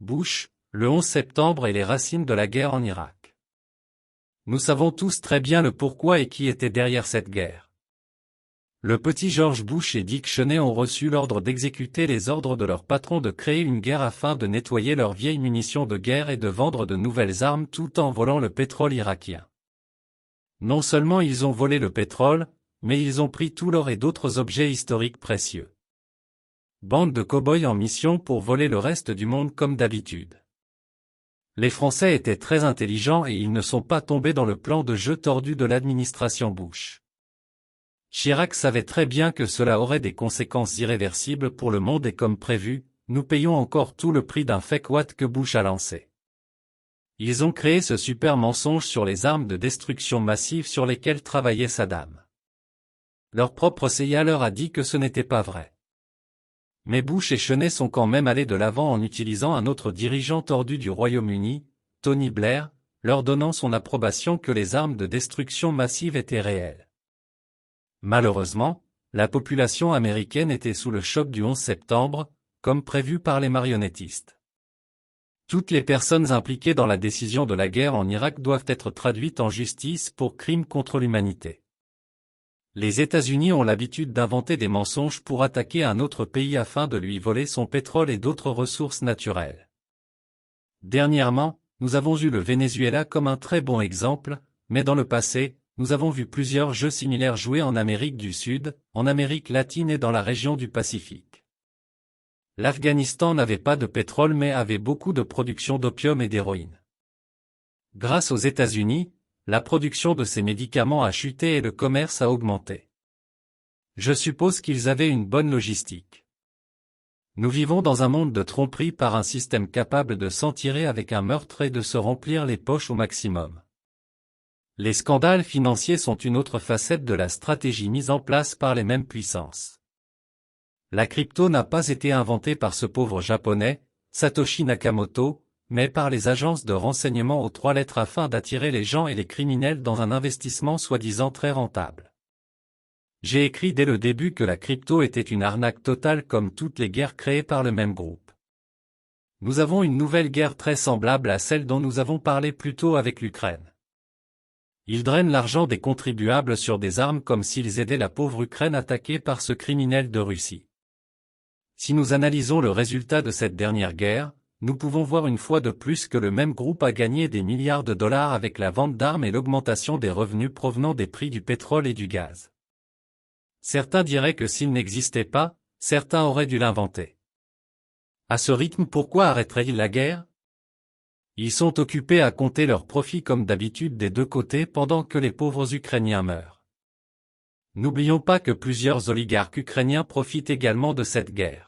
Bush, le 11 septembre et les racines de la guerre en Irak. Nous savons tous très bien le pourquoi et qui était derrière cette guerre. Le petit George Bush et Dick Cheney ont reçu l'ordre d'exécuter les ordres de leur patron de créer une guerre afin de nettoyer leurs vieilles munitions de guerre et de vendre de nouvelles armes tout en volant le pétrole irakien. Non seulement ils ont volé le pétrole, mais ils ont pris tout l'or et d'autres objets historiques précieux. Bande de cow-boys en mission pour voler le reste du monde comme d'habitude. Les Français étaient très intelligents et ils ne sont pas tombés dans le plan de jeu tordu de l'administration Bush. Chirac savait très bien que cela aurait des conséquences irréversibles pour le monde et comme prévu, nous payons encore tout le prix d'un fake watt que Bush a lancé. Ils ont créé ce super mensonge sur les armes de destruction massive sur lesquelles travaillait Saddam. Leur propre CIA leur a dit que ce n'était pas vrai. Mais Bush et Cheney sont quand même allés de l'avant en utilisant un autre dirigeant tordu du Royaume-Uni, Tony Blair, leur donnant son approbation que les armes de destruction massive étaient réelles. Malheureusement, la population américaine était sous le choc du 11 septembre, comme prévu par les marionnettistes. Toutes les personnes impliquées dans la décision de la guerre en Irak doivent être traduites en justice pour crimes contre l'humanité. Les États-Unis ont l'habitude d'inventer des mensonges pour attaquer un autre pays afin de lui voler son pétrole et d'autres ressources naturelles. Dernièrement, nous avons eu le Venezuela comme un très bon exemple, mais dans le passé, nous avons vu plusieurs jeux similaires joués en Amérique du Sud, en Amérique latine et dans la région du Pacifique. L'Afghanistan n'avait pas de pétrole mais avait beaucoup de production d'opium et d'héroïne. Grâce aux États-Unis, la production de ces médicaments a chuté et le commerce a augmenté. Je suppose qu'ils avaient une bonne logistique. Nous vivons dans un monde de tromperie par un système capable de s'en tirer avec un meurtre et de se remplir les poches au maximum. Les scandales financiers sont une autre facette de la stratégie mise en place par les mêmes puissances. La crypto n'a pas été inventée par ce pauvre japonais, Satoshi Nakamoto, mais par les agences de renseignement aux 3 lettres afin d'attirer les gens et les criminels dans un investissement soi-disant très rentable. J'ai écrit dès le début que la crypto était une arnaque totale comme toutes les guerres créées par le même groupe. Nous avons une nouvelle guerre très semblable à celle dont nous avons parlé plus tôt avec l'Ukraine. Ils drainent l'argent des contribuables sur des armes comme s'ils aidaient la pauvre Ukraine attaquée par ce criminel de Russie. Si nous analysons le résultat de cette dernière guerre, nous pouvons voir une fois de plus que le même groupe a gagné des milliards de dollars avec la vente d'armes et l'augmentation des revenus provenant des prix du pétrole et du gaz. Certains diraient que s'il n'existait pas, certains auraient dû l'inventer. À ce rythme, pourquoi arrêteraient-ils la guerre? Ils sont occupés à compter leurs profits comme d'habitude des deux côtés pendant que les pauvres Ukrainiens meurent. N'oublions pas que plusieurs oligarques ukrainiens profitent également de cette guerre.